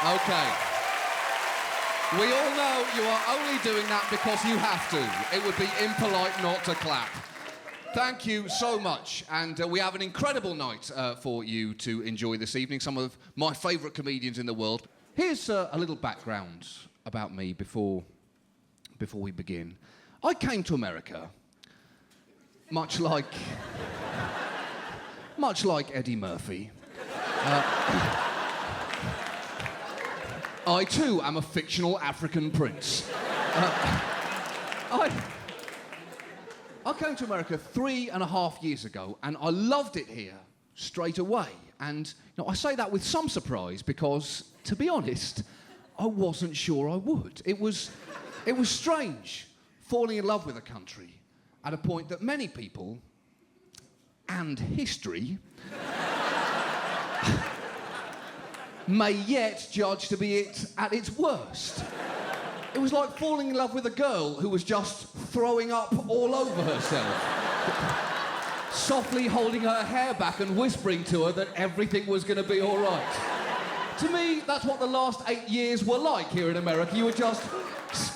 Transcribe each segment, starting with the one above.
Okay. We all know you are only doing that because you have to. It would be impolite not to clap. Thank you so much. And we have an incredible night for you to enjoy this evening. Some of my favourite comedians in the world. Here's a little background about me before we begin. I came to America much like Eddie Murphy. I too am a fictional African prince. I came to America 3.5 years ago, and I loved it here straight away. And I say that with some surprise because, to be honest, I wasn't sure I would. It was strange falling in love with a country at a point that many people and history may yet judge to be it at its worst. It was like falling in love with a girl who was just throwing up all over herself, softly holding her hair back and whispering to her that everything was going to be all right. To me, that's what the last 8 years were like here in America. You were just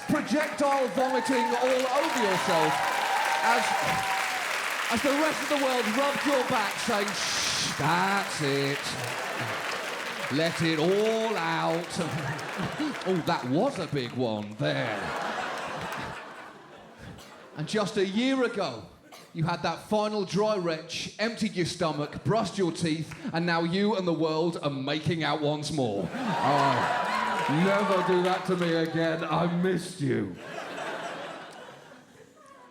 projectile vomiting all over yourself as the rest of the world rubbed your back, saying, "Shh, that's it. Let it all out." Oh, that was a big one there. And just a year ago, you had that final dry retch, emptied your stomach, brushed your teeth, and now you and the world are making out once more. Oh, never do that to me again. I missed you.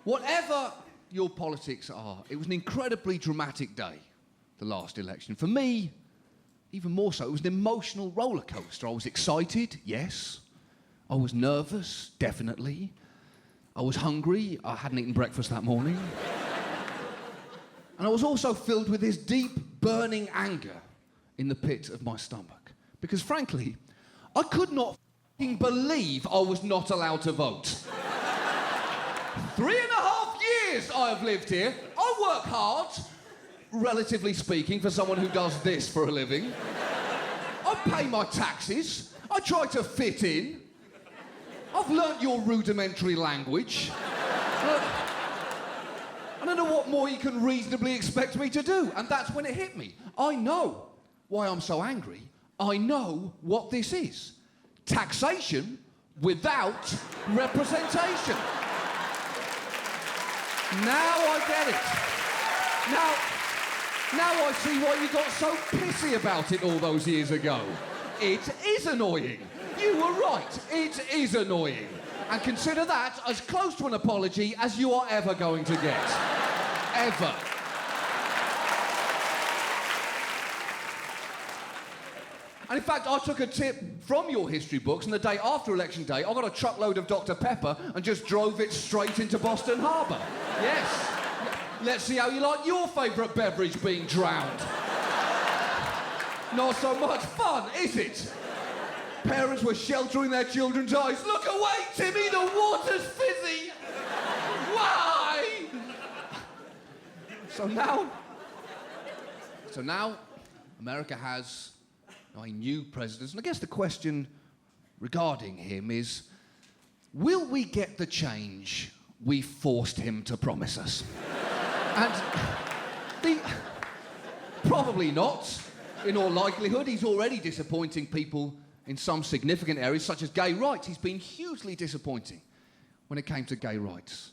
Whatever your politics are, it was an incredibly dramatic day, the last election. For me, even more so, it was an emotional roller coaster. I was excited, yes. I was nervous, definitely. I was hungry. I hadn't eaten breakfast that morning. And I was also filled with this deep, burning anger in the pit of my stomach. Because frankly, I could not f***ing believe I was not allowed to vote. 3.5 years I have lived here. I work hard, relatively speaking, for someone who does this for a living. I pay my taxes. I try to fit in. I've learnt your rudimentary language. I don't know what more you can reasonably expect me to do. And that's when it hit me. I know why I'm so angry. I know what this is. Taxation without representation. Now I get it. Now I see why you got so pissy about it all those years ago. It is annoying. You were right. It is annoying. And consider that as close to an apology as you are ever going to get. Ever. And in fact, I took a tip from your history books, and the day after Election Day, I got a truckload of Dr. Pepper and just drove it straight into Boston Harbor. Yes. Let's see how you like your favourite beverage being drowned. Not so much fun, is it? Parents were sheltering their children's eyes. Look away, Timmy, the water's fizzy. Why? So now, America has a new president. And I guess the question regarding him is, will we get the change we forced him to promise us? And probably not. In all likelihood, he's already disappointing people in some significant areas, such as gay rights. He's been hugely disappointing when it came to gay rights.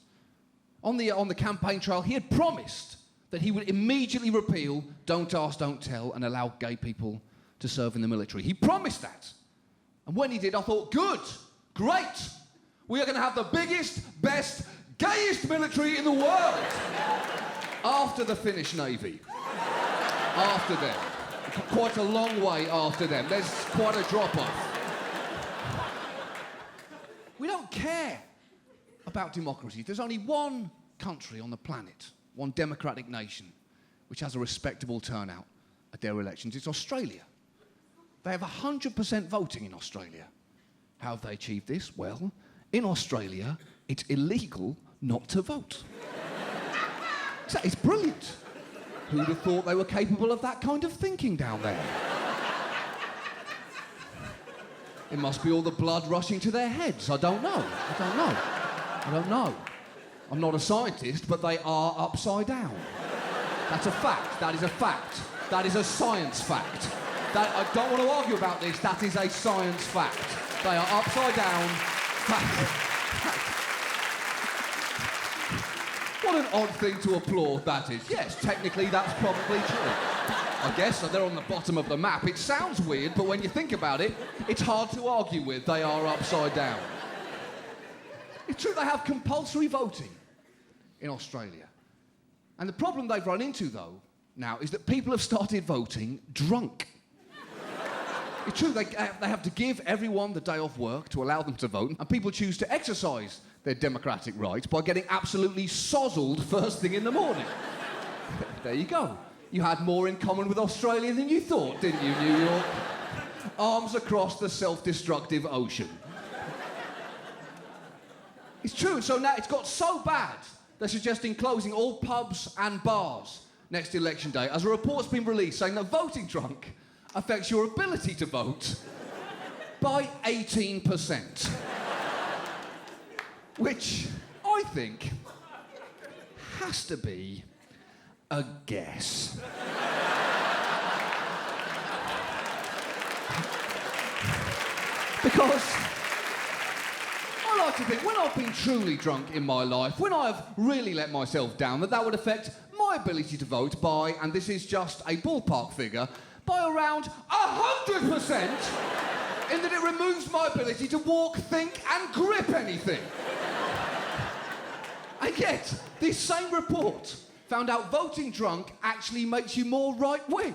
On the campaign trail, he had promised that he would immediately repeal Don't Ask, Don't Tell and allow gay people to serve in the military. He promised that. And when he did, I thought, good, great. We are going to have the biggest, best, gayest military in the world. After the Finnish Navy. After them. Quite a long way after them. There's quite a drop-off. We don't care about democracy. There's only one country on the planet, one democratic nation, which has a respectable turnout at their elections. It's Australia. They have 100% voting in Australia. How have they achieved this? Well, in Australia, it's illegal not to vote. It's brilliant. Who'd have thought they were capable of that kind of thinking down there? It must be all the blood rushing to their heads. I don't know. I'm not a scientist, but they are upside down. That's a fact. That is a fact. That is a science fact. I don't want to argue about this. That is a science fact. They are upside down. Fact. What an odd thing to applaud that is. Yes, technically that's probably true. I guess they're on the bottom of the map. It sounds weird, but when you think about it, it's hard to argue with. They are upside down. It's true they have compulsory voting in Australia. And the problem they've run into, though, now, is that people have started voting drunk. It's true, they have to give everyone the day off work to allow them to vote, and people choose to exercise their democratic rights by getting absolutely sozzled first thing in the morning. There you go. You had more in common with Australia than you thought, didn't you, New York? Arms across the self-destructive ocean. It's true, and so now it's got so bad, they're suggesting closing all pubs and bars next election day, as a report's been released saying that voting drunk affects your ability to vote by 18%. Which I think has to be a guess. Because I like to think when I've been truly drunk in my life, when I've really let myself down, that would affect my ability to vote by, and this is just a ballpark figure, by around 100%, in that it removes my ability to walk, think, and grip anything. And yet, this same report found out voting drunk actually makes you more right-wing.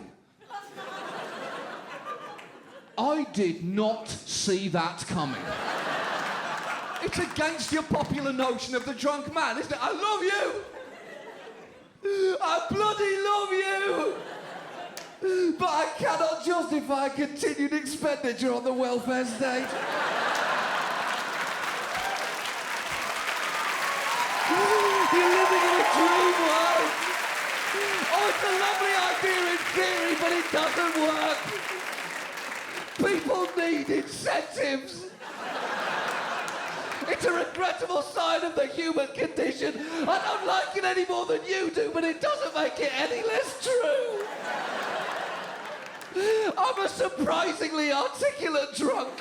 I did not see that coming. It's against your popular notion of the drunk man, isn't it? I love you! I bloody love you! But I cannot justify continued expenditure on the welfare state. You're living in a dream world. Oh, it's a lovely idea in theory, but it doesn't work. People need incentives. It's a regrettable sign of the human condition. I don't like it any more than you do, but it doesn't make it any less true. I'm a surprisingly articulate drunk.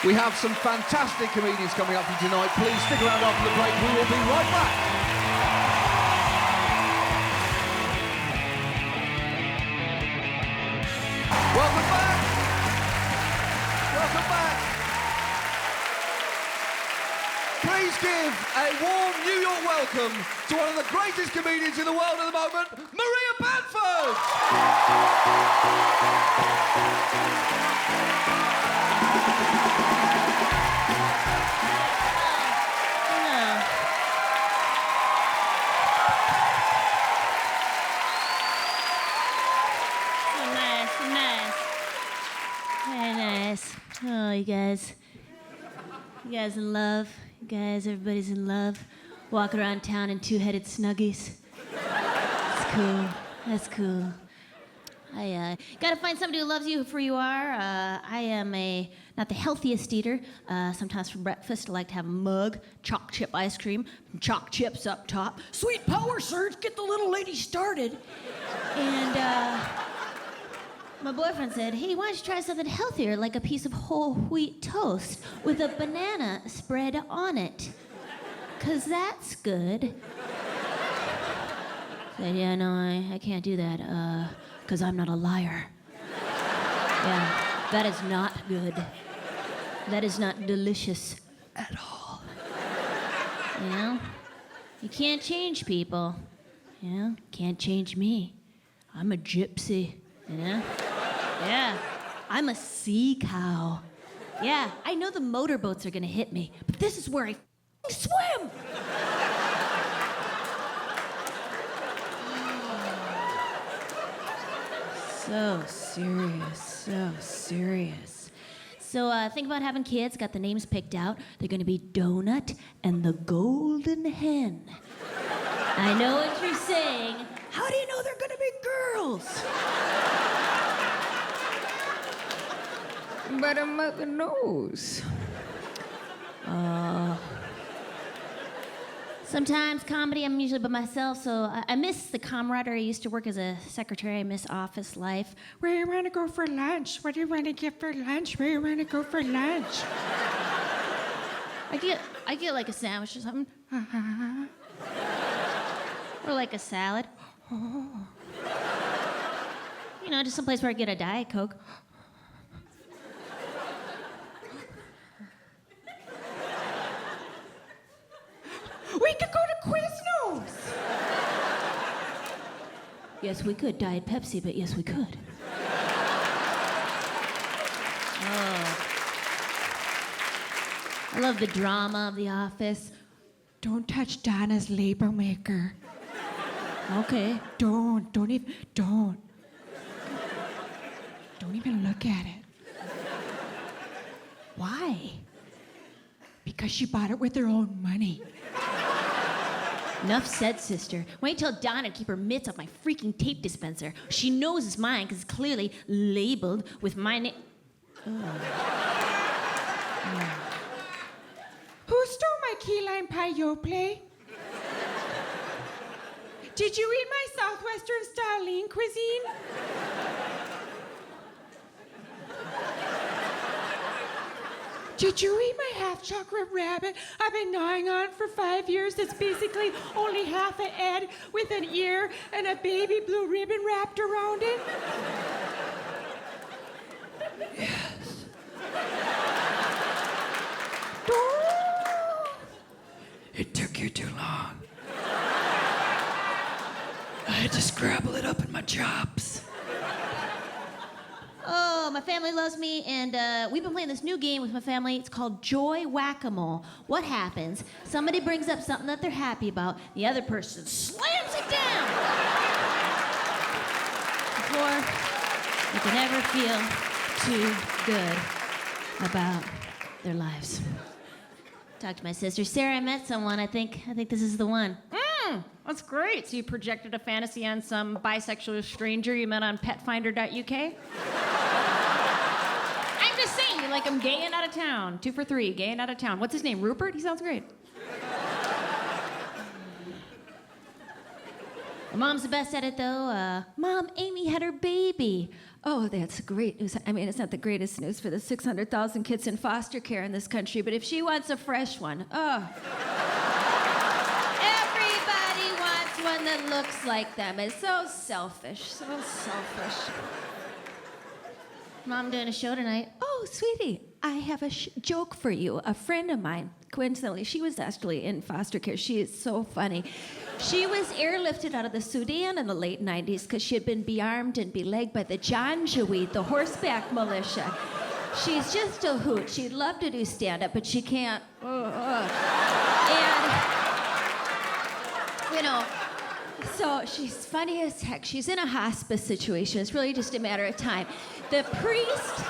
We have some fantastic comedians coming up for you tonight. Please stick around after the break. We will be right back. Welcome back. Welcome back. Please give a warm New York welcome to one of the greatest comedians in the world at the moment, Maria Bamford. Oh, you guys in love? You guys, everybody's in love? Walking around town in two-headed snuggies? That's cool. That's cool. I gotta find somebody who loves you for you are. I am not the healthiest eater. Sometimes for breakfast, I like to have a mug, chalk chip ice cream, chalk chips up top. Sweet power surge, get the little lady started. And, my boyfriend said, hey, why don't you try something healthier, like a piece of whole wheat toast with a banana spread on it? 'Cause that's good. I said, yeah, no, I can't do that, 'cause I'm not a liar. Yeah, that is not good. That is not delicious at all. You know? You can't change people. You know? Can't change me. I'm a gypsy. You know? Yeah. I'm a sea cow. Yeah, I know the motorboats are gonna hit me, but this is where I swim! So serious, so serious. So think about having kids, got the names picked out. They're gonna be Donut and the Golden Hen. I know what you're saying. How do you know they're gonna be girls? But a mother knows. Sometimes comedy, I'm usually by myself, so I miss the camaraderie. I used to work as a secretary. I miss office life. Where do you want to go for lunch? What do you want to get for lunch? Where do you want to go for lunch? I get like a sandwich or something. Or like a salad. You know, just someplace where I get a Diet Coke. We could go to Quiznos. Yes, we could. Diet Pepsi, but yes, we could. Oh. I love the drama of The Office. Don't touch Donna's label maker. Okay. Don't even look at it. Why? Because she bought it with her own money. Enough said, sister. Why don't you tell Donna to keep her mitts off my freaking tape dispenser? She knows it's mine because it's clearly labeled with my name. Who stole my key lime pie play? Did you eat my Southwestern style lean cuisine? Did you eat my half chocolate rabbit I've been gnawing on for 5 years that's basically only half an egg with an ear and a baby blue ribbon wrapped around it? Yes. It took you too long. I had to scrabble it up in my chops. Oh, my family loves me, and we've been playing this new game with my family. It's called Joy Whack-A-Mole. What happens? Somebody brings up something that they're happy about. The other person slams it down. Before you can ever feel too good about their lives. Talked to my sister Sarah. I met someone. I think this is the one. That's great. So you projected a fantasy on some bisexual stranger you met on petfinder.uk? I'm just saying, you like him gay and out of town. 2 for 3, gay and out of town. What's his name, Rupert? He sounds great. My mom's the best at it, though. Mom, Amy had her baby. Oh, that's great news. I mean, it's not the greatest news for the 600,000 kids in foster care in this country, but if she wants a fresh one, everybody wants one that looks like them. It's so selfish, so selfish. Mom doing a show tonight. Oh, sweetie, I have a joke for you. A friend of mine, coincidentally, she was actually in foster care. She is so funny. She was airlifted out of the Sudan in the late 90s because she had been bearmed and belegged by the Janjaweed, the horseback militia. She's just a hoot. She'd love to do stand-up, but she can't. And, you know, so she's funny as heck. She's in a hospice situation. It's really just a matter of time. The priest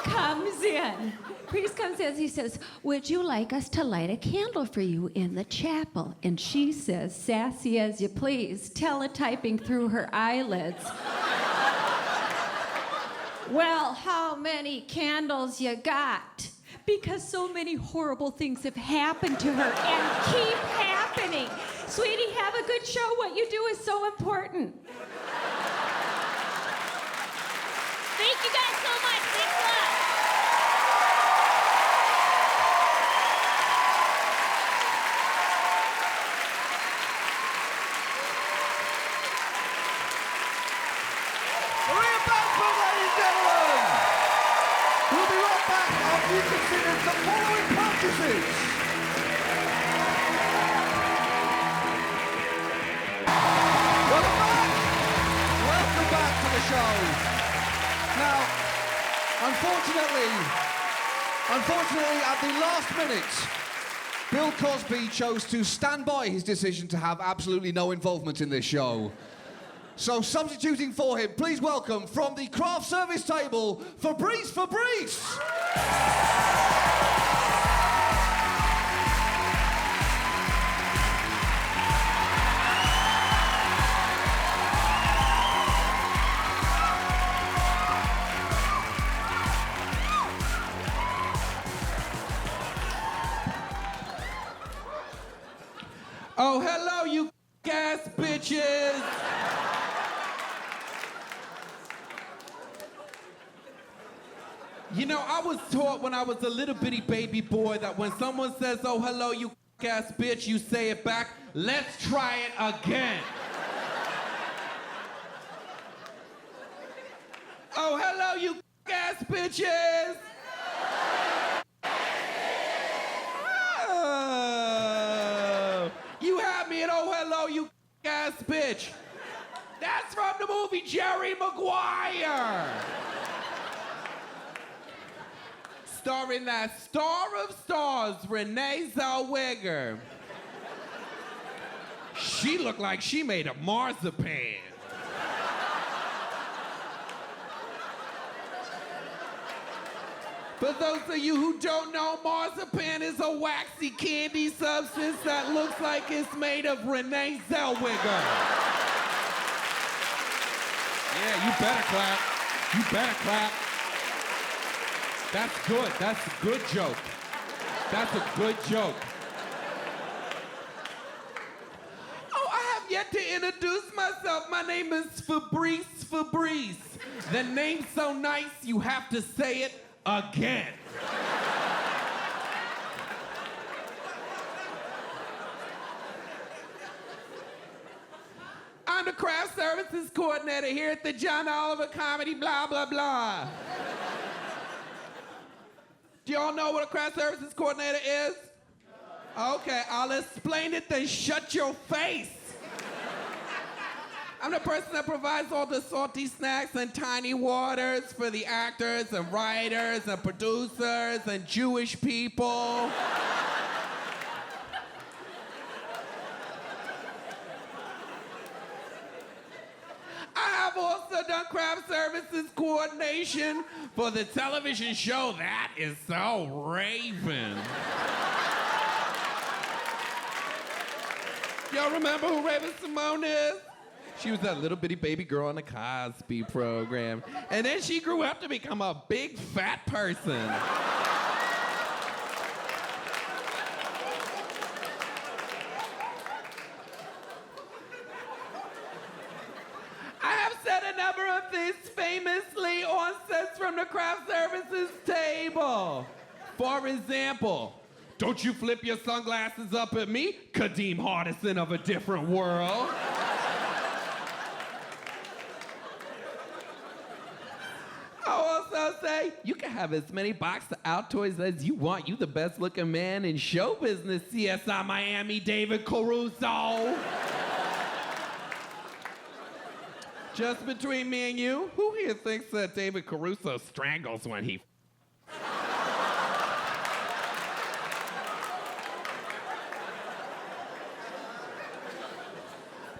comes in. He says, would you like us to light a candle for you in the chapel? And she says, sassy as you please, teletyping through her eyelids. Well, how many candles you got? Because so many horrible things have happened to her and keep happening. Sweetie, have a good show. What you do is so important. Thank you guys so much. Thanks a lot. Maria Bamford, ladies and gentlemen! We'll be right back after you consider the following purchases. Welcome back to the show. Now, unfortunately, at the last minute, Bill Cosby chose to stand by his decision to have absolutely no involvement in this show. So, substituting for him, please welcome from the craft service table, Fabrice Fabrice! Oh, hello, you ass bitches. You know, I was taught when I was a little bitty baby boy that when someone says, oh, hello, you ass bitch, you say it back, let's try it again. Oh, hello, you ass bitches. Oh, you had me at oh, hello, you ass bitch. That's from the movie Jerry Maguire. Starring that star of stars, Renee Zellweger. She looked like she made a marzipan. For those of you who don't know, marzipan is a waxy candy substance that looks like it's made of Renee Zellweger. Yeah, you better clap. You better clap. That's good. That's a good joke. That's a good joke. Oh, I have yet to introduce myself. My name is Fabrice Fabrice. The name's so nice, you have to say it again. I'm the craft services coordinator here at the John Oliver Comedy blah, blah, blah. Do y'all know what a craft services coordinator is? Okay, I'll explain it, then shut your face. I'm the person that provides all the salty snacks and tiny waters for the actors and writers and producers and Jewish people. I have also done craft services coordination for the television show That Is So Raven. Y'all remember who Raven Simone is? She was that little bitty baby girl on the Cosby program. And then she grew up to become a big fat person. I have said a number of things famously on sets from the craft services table. For example, don't you flip your sunglasses up at me, Kadeem Hardison of a different world. I'll also say, you can have as many box of Altoids as you want. You the best looking man in show business, CSI Miami, David Caruso. Just between me and you, who here thinks that David Caruso strangles when he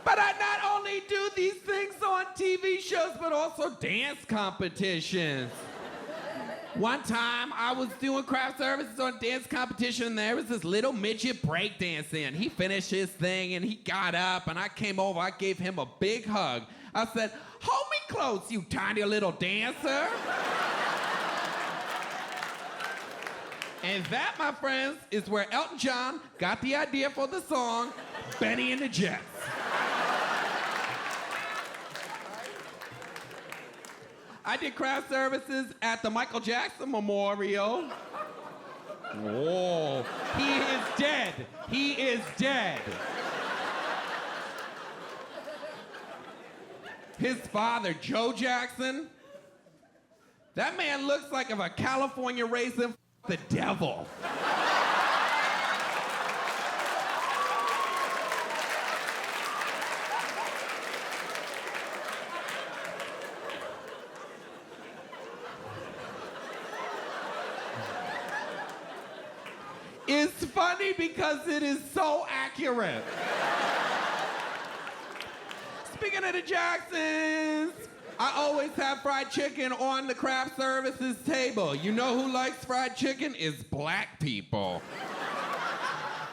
But I not only do these things on TV shows, but also dance competitions. One time, I was doing craft services on dance competition, and there was this little midget breakdancing. He finished his thing, and he got up, and I came over, I gave him a big hug. I said, hold me close, you tiny little dancer. And that, my friends, is where Elton John got the idea for the song, Benny and the Jets. I did craft services at the Michael Jackson Memorial. Oh, he is dead. He is dead. His father, Joe Jackson, that man looks like if a California raisin the devil. It's funny because it is so accurate. Speaking of the Jacksons, I always have fried chicken on the craft services table. You know who likes fried chicken? It's black people.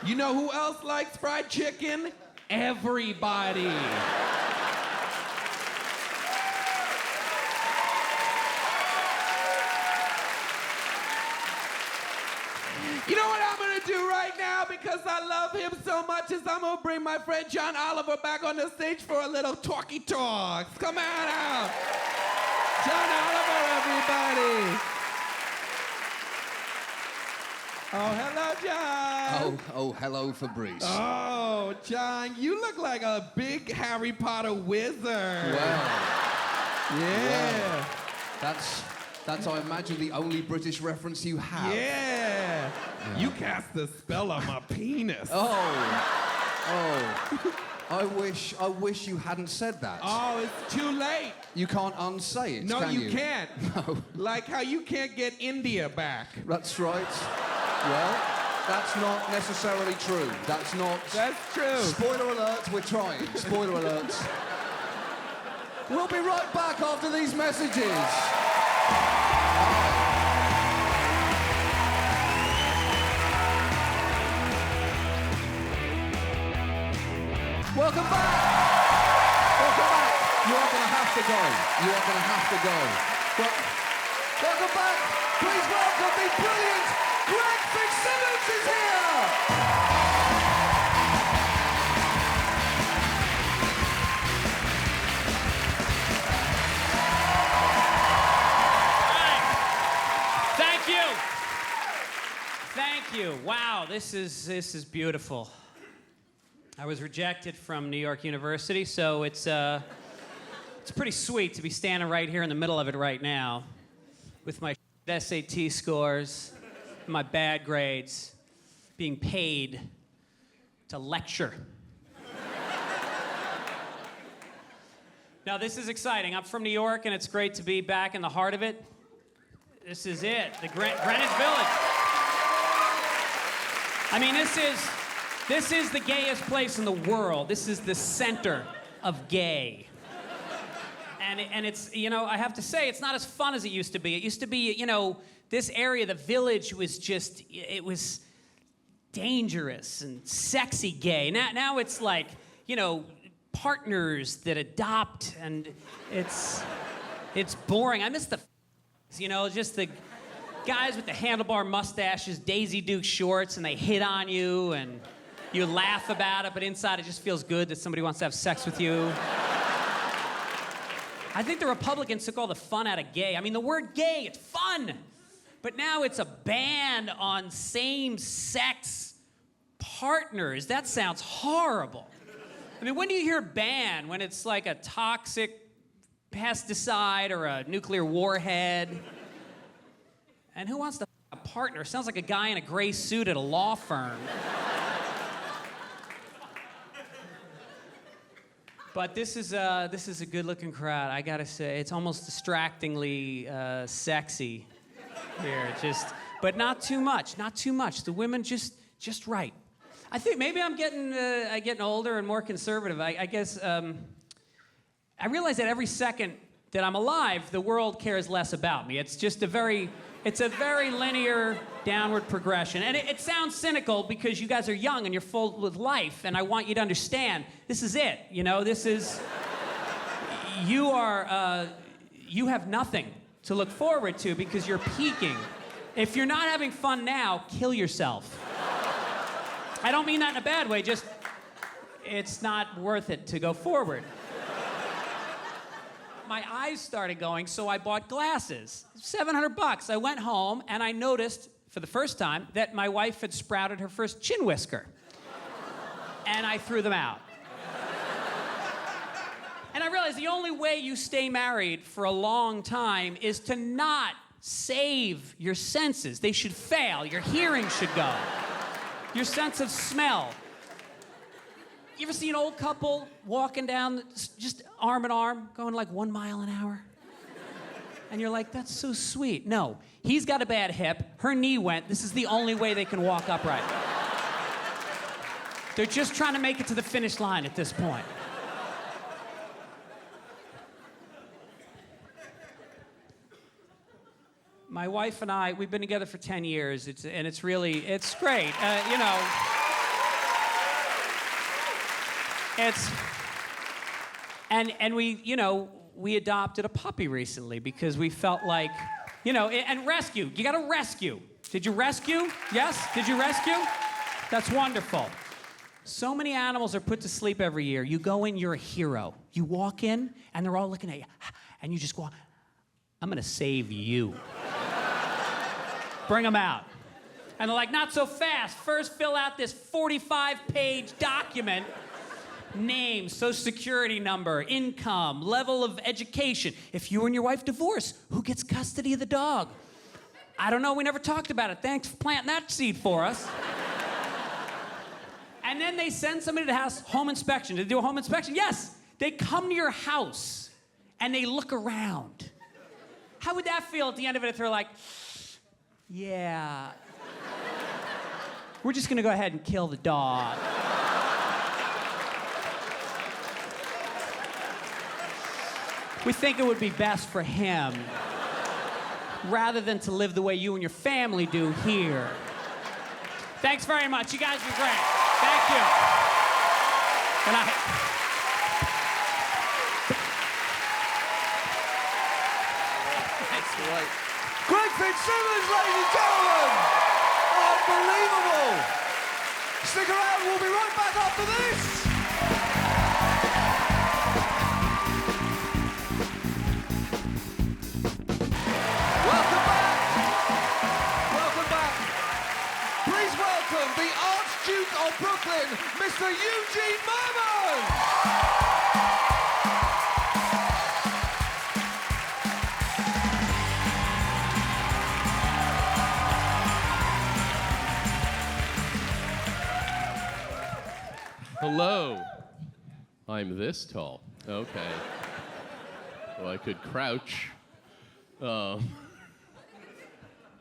You know who else likes fried chicken? Everybody. You know what I'm gonna do right now? because I love him so much is I'm going to bring my friend John Oliver back on the stage for a little talky talks. Come on out. John Oliver, everybody. Oh, hello, John. Oh, hello, Fabrice. Oh, John, you look like a big Harry Potter wizard. Well, Yeah. that's I imagine the only British reference you have. Yeah. You cast a spell on my penis. I wish you hadn't said that. Oh, it's too late. You can't unsay it, No, can you can't. No. Like how you can't get India back. That's right. Well, that's not necessarily true. That's true. Spoiler alert, we're trying. Spoiler alert. We'll be right back after these messages. Welcome back. Welcome back. You are going to have to go. You are going to have to go. Welcome back. Please welcome the brilliant Greg Fitzsimmons is here. Thank you. Thank you. Wow, this is beautiful. I was rejected from New York University, so it's pretty sweet to be standing right here in the middle of it right now with my SAT scores, my bad grades, being paid to lecture. Now, this is exciting. I'm from New York, and it's great to be back in the heart of it. This is it, the Greenwich Village. I mean, this is the gayest place in the world. This is the center of gay. And it's, you know, I have to say, it's not as fun as it used to be. It used to be, you know, this area, the village, was just, it was dangerous and sexy gay. Now it's like, you know, partners that adopt, and it's boring. I miss the, you know, just the guys with the handlebar mustaches, Daisy Duke shorts, and they hit on you, and you laugh about it, but inside it just feels good that somebody wants to have sex with you. I think the Republicans took all the fun out of gay. I mean, the word gay, it's fun. But now it's a ban on same-sex partners. That sounds horrible. I mean, when do you hear ban? When it's like a toxic pesticide or a nuclear warhead? And who wants to a partner? Sounds like a guy in a gray suit at a law firm. But this is a good-looking crowd. I gotta say, it's almost distractingly sexy here. But not too much. Not too much. The women just right. I think maybe I'm getting older and more conservative. I guess I realize that every second that I'm alive, the world cares less about me. It's just a very linear downward progression. And it sounds cynical because you guys are young and you're full with life, and I want you to understand, this is it. You know, you have nothing to look forward to because you're peaking. If you're not having fun now, kill yourself. I don't mean that in a bad way, just it's not worth it to go forward. My eyes started going, so I bought glasses. $700. I went home and I noticed for the first time that my wife had sprouted her first chin whisker. And I threw them out. And I realized the only way you stay married for a long time is to not save your senses. They should fail. Your hearing should go. Your sense of smell. You ever see an old couple walking down, just arm in arm, going like 1 mile an hour? And you're like, that's so sweet. No, he's got a bad hip, her knee went, this is the only way they can walk upright. They're just trying to make it to the finish line at this point. My wife and I, we've been together for 10 years, it's great, you know. And we, you know, we adopted a puppy recently because we felt like, you know, and rescue. You got to rescue. Did you rescue? Yes? Did you rescue? That's wonderful. So many animals are put to sleep every year. You go in, you're a hero. You walk in, and they're all looking at you. And you just go, I'm going to save you. Bring them out. And they're like, not so fast. First, fill out this 45-page document. Name, social security number, income, level of education. If you and your wife divorce, who gets custody of the dog? I don't know. We never talked about it. Thanks for planting that seed for us. And then they send somebody to the house, home inspection. Did they do a home inspection? Yes. They come to your house, and they look around. How would that feel at the end of it if they're like, yeah, we're just going to go ahead and kill the dog. We think it would be best for him, rather than to live the way you and your family do here. Thanks very much. You guys were great. Thank you. Good night. That's right. Greg Fitzsimmons, ladies and gentlemen! Unbelievable! Stick around, we'll be right back after this! Welcome back! Please welcome the Archduke of Brooklyn, Mr. Eugene Mirman! Hello. I'm this tall. Okay. Well, I could crouch.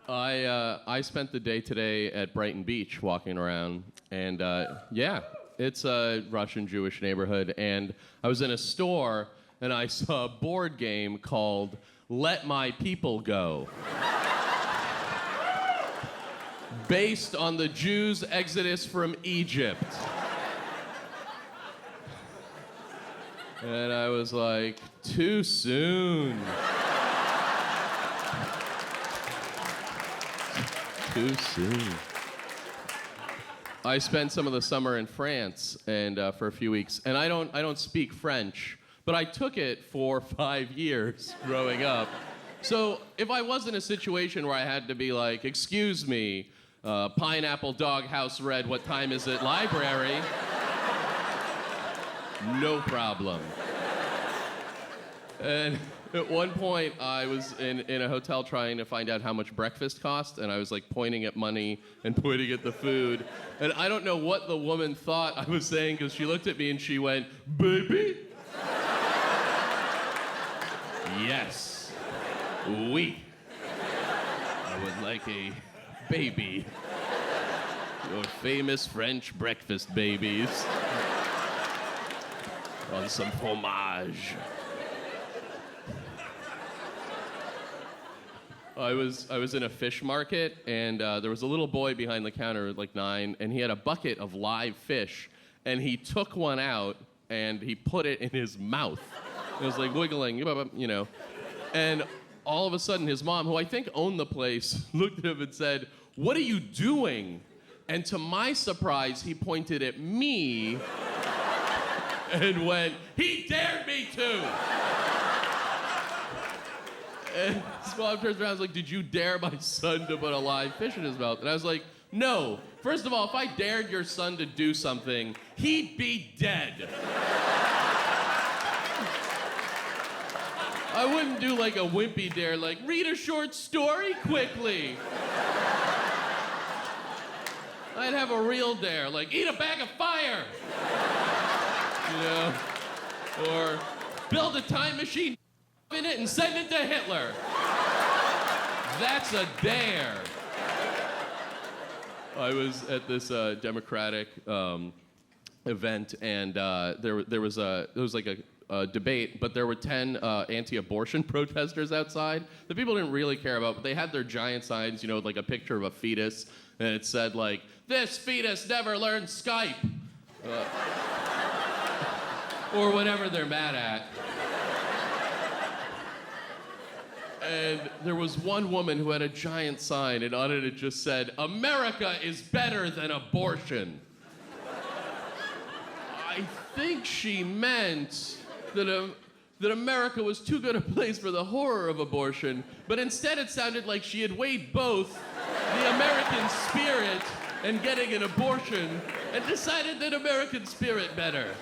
I spent the day today at Brighton Beach walking around, and yeah, it's a Russian Jewish neighborhood, and I was in a store, and I saw a board game called Let My People Go. Based on the Jews' exodus from Egypt. And I was like, too soon. Too soon. I spent some of the summer in France and for a few weeks, and I don't speak French, but I took it for 5 years growing up. So if I was in a situation where I had to be like, excuse me, pineapple dog house red, what time is it, library? No problem. And at one point, I was in a hotel trying to find out how much breakfast cost, and I was like pointing at money and pointing at the food. And I don't know what the woman thought I was saying, because she looked at me and she went, baby? Yes. Oui. I would like a baby. Your famous French breakfast babies. On some fromage. I was in a fish market, and there was a little boy behind the counter, like 9, and he had a bucket of live fish, and he took one out, and he put it in his mouth. It was like wiggling, you know. And all of a sudden, his mom, who I think owned the place, looked at him and said, "What are you doing?" And to my surprise, he pointed at me and went, "He dared me to!" And his mom turns around and was like, "Did you dare my son to put a live fish in his mouth?" And I was like, "No. First of all, if I dared your son to do something, he'd be dead." I wouldn't do like a wimpy dare, like, read a short story quickly. I'd have a real dare, like, eat a bag of fire. You know? Or build a time machine in it and send it to Hitler. That's a dare. I was at this Democratic event, and there was like a debate, but there were 10 anti-abortion protesters outside that people didn't really care about, but they had their giant signs, you know, like a picture of a fetus, and it said, like, "This fetus never learned Skype." Or whatever they're mad at. And there was one woman who had a giant sign, and on it just said, "America is better than abortion." I think she meant that America was too good a place for the horror of abortion, but instead it sounded like she had weighed both the American spirit and getting an abortion and decided that American spirit better.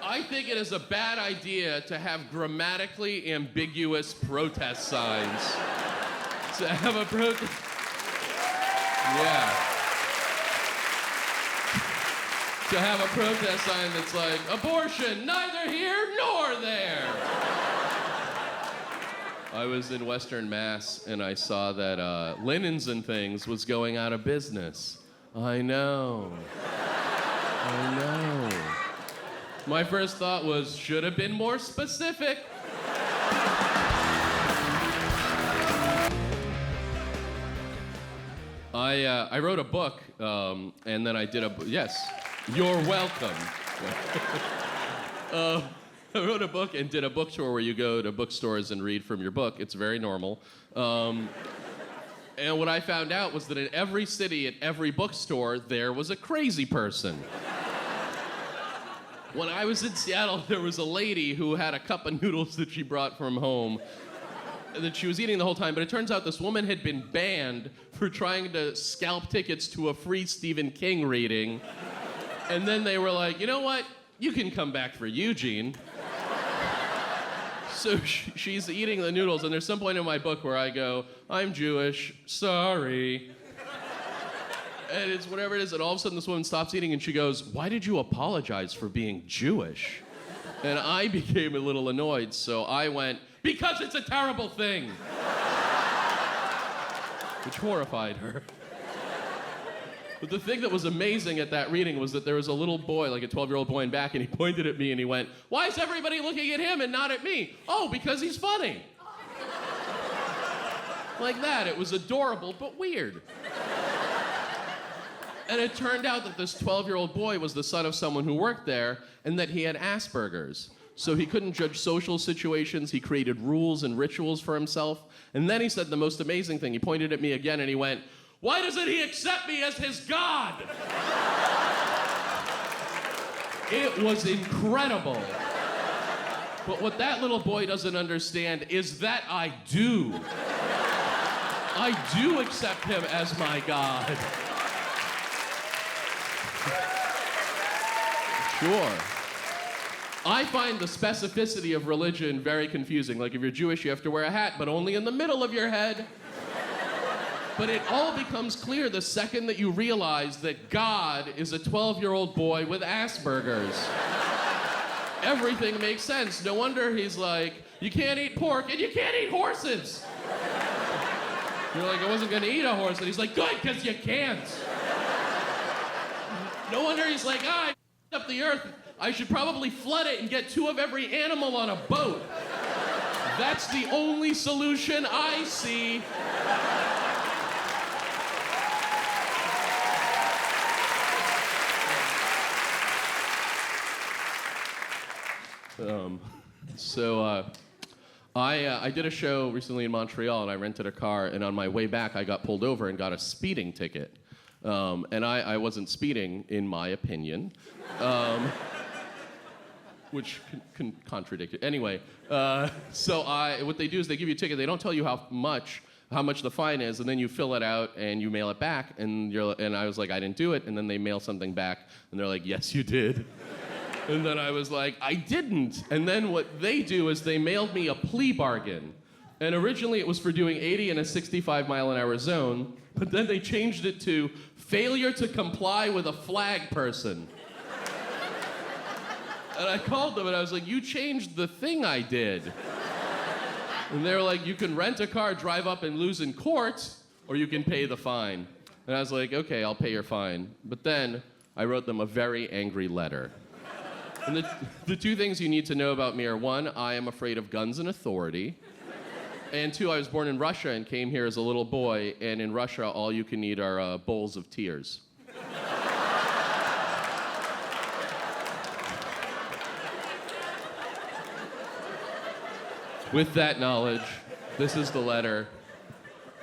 I think it is a bad idea to have grammatically ambiguous protest signs. To have a protest... Yeah. To have a protest sign that's like, abortion, neither here nor there. I was in Western Mass and I saw that Linens and Things was going out of business. I know. My first thought was, should have been more specific. I wrote a book, and then I did yes, you're welcome. I wrote a book and did a book tour where you go to bookstores and read from your book. It's very normal. And what I found out was that in every city, at every bookstore, there was a crazy person. When I was in Seattle, there was a lady who had a cup of noodles that she brought from home that she was eating the whole time, but it turns out this woman had been banned for trying to scalp tickets to a free Stephen King reading. And then they were like, you know what? You can come back for Eugene. So she's eating the noodles, and there's some point in my book where I go, I'm Jewish, sorry. And it's whatever it is, and all of a sudden this woman stops eating and she goes, why did you apologize for being Jewish? And I became a little annoyed, so I went, because it's a terrible thing. Which horrified her. But the thing that was amazing at that reading was that there was a little boy, like a 12-year-old boy in back, and he pointed at me and he went, why is everybody looking at him and not at me? Oh, because he's funny. Like that. It was adorable, but weird. And it turned out that this 12-year-old boy was the son of someone who worked there and that he had Asperger's. So he couldn't judge social situations. He created rules and rituals for himself. And then he said the most amazing thing. He pointed at me again and he went, why doesn't he accept me as his God? It was incredible. But what that little boy doesn't understand is that I do. I do accept him as my God. Sure. I find the specificity of religion very confusing. Like if you're Jewish, you have to wear a hat, but only in the middle of your head. But it all becomes clear the second that you realize that God is a 12-year-old boy with Asperger's. Everything makes sense. No wonder he's like, you can't eat pork and you can't eat horses. You're like, I wasn't gonna eat a horse. And he's like, good, because you can't. No wonder he's like, I up the earth. I should probably flood it and get 2 of every animal on a boat. That's the only solution I see. I did a show recently in Montreal, and I rented a car, and on my way back, I got pulled over and got a speeding ticket. And I wasn't speeding, in my opinion, which can contradict it. Anyway, what they do is they give you a ticket. They don't tell you how much the fine is, and then you fill it out and you mail it back. And I was like, I didn't do it. And then they mail something back, and they're like, yes, you did. And then I was like, I didn't. And then what they do is they mailed me a plea bargain. And originally it was for doing 80 in a 65-mile-an-hour zone, but then they changed it to failure to comply with a flag person. And I called them and I was like, you changed the thing I did. And they were like, you can rent a car, drive up and lose in court, or you can pay the fine. And I was like, okay, I'll pay your fine. But then I wrote them a very angry letter. And the 2 things you need to know about me are, 1, I am afraid of guns and authority. And 2, I was born in Russia and came here as a little boy, and in Russia, all you can eat are bowls of tears. With that knowledge, this is the letter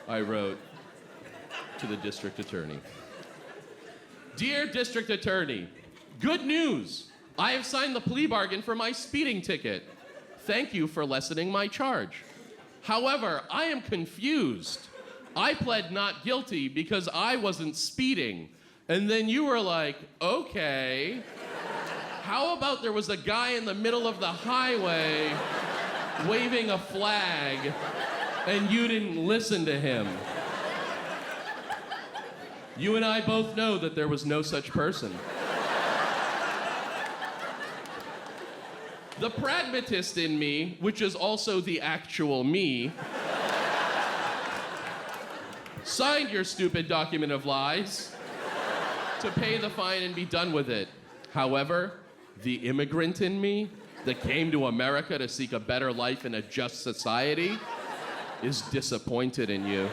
I wrote to the district attorney. Dear district attorney, good news. I have signed the plea bargain for my speeding ticket. Thank you for lessening my charge. However, I am confused. I pled not guilty because I wasn't speeding. And then you were like, okay. How about there was a guy in the middle of the highway waving a flag and you didn't listen to him? You and I both know that there was no such person. The pragmatist in me, which is also the actual me, signed your stupid document of lies to pay the fine and be done with it. However, the immigrant in me that came to America to seek a better life in a just society is disappointed in you.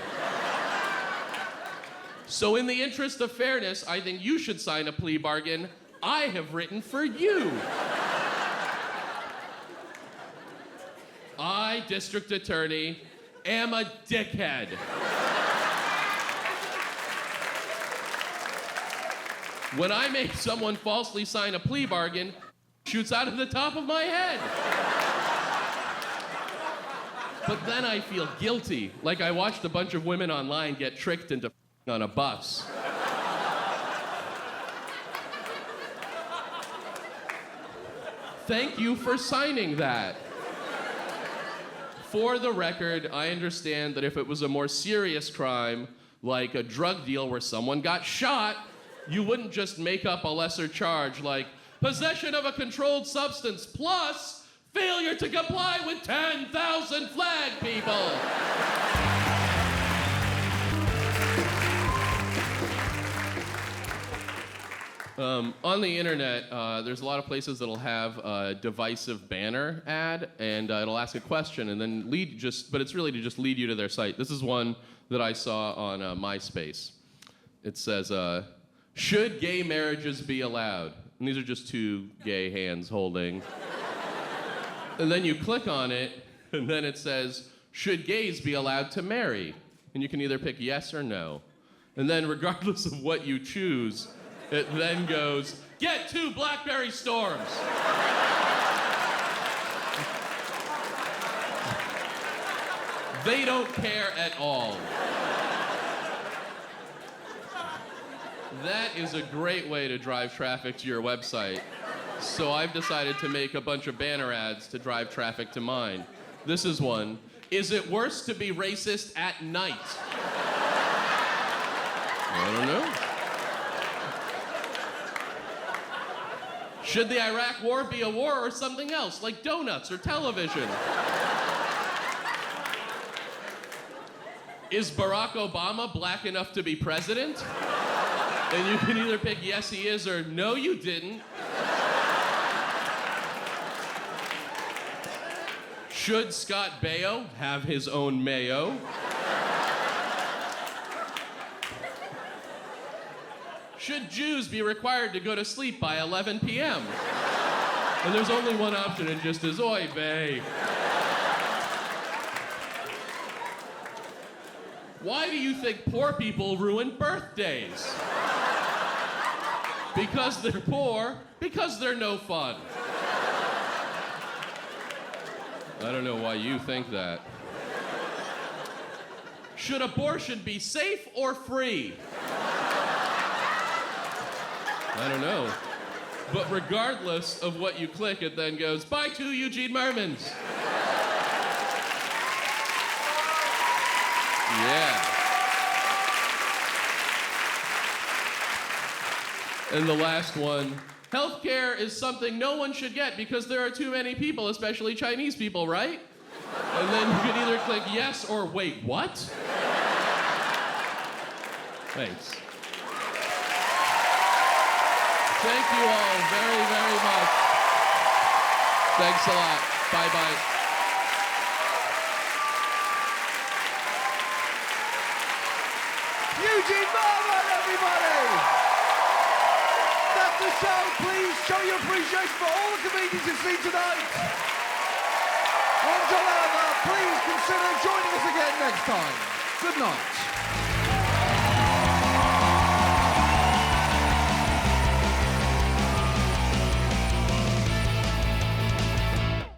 So in the interest of fairness, I think you should sign a plea bargain I have written for you. I, district attorney, am a dickhead. When I make someone falsely sign a plea bargain, it shoots out of the top of my head. But then I feel guilty, like I watched a bunch of women online get tricked into on a bus. Thank you for signing that. For the record, I understand that if it was a more serious crime, like a drug deal where someone got shot, you wouldn't just make up a lesser charge like possession of a controlled substance plus failure to comply with 10,000 flag people. On the internet, there's a lot of places that'll have a divisive banner ad, and it'll ask a question and then but it's really to just lead you to their site. This is one that I saw on MySpace. It says, should gay marriages be allowed? And these are just two gay hands holding. And then you click on it, and then it says, should gays be allowed to marry? And you can either pick yes or no. And then regardless of what you choose, it then goes, get 2 Blackberry Storms. They don't care at all. That is a great way to drive traffic to your website. So I've decided to make a bunch of banner ads to drive traffic to mine. This is one. Is it worse to be racist at night? I don't know. Should the Iraq War be a war or something else, like donuts or television? Is Barack Obama black enough to be president? And you can either pick yes, he is, or no, you didn't. Should Scott Baio have his own mayo? Should Jews be required to go to sleep by 11 p.m.? And there's only one option, and just is, oy vey. Why do you think poor people ruin birthdays? Because they're poor, because they're no fun. I don't know why you think that. Should abortion be safe or free? I don't know. But regardless of what you click, it then goes, bye to Eugene Mirman's. Yeah. And the last one, healthcare is something no one should get because there are too many people, especially Chinese people, right? And then you can either click yes or wait, what? Thanks. Thank you all very, very much. Thanks a lot. Bye-bye. Eugene Mirman, everybody! That's the show. Please show your appreciation for all the comedians you've seen tonight. On until ever, please consider joining us again next time. Good night.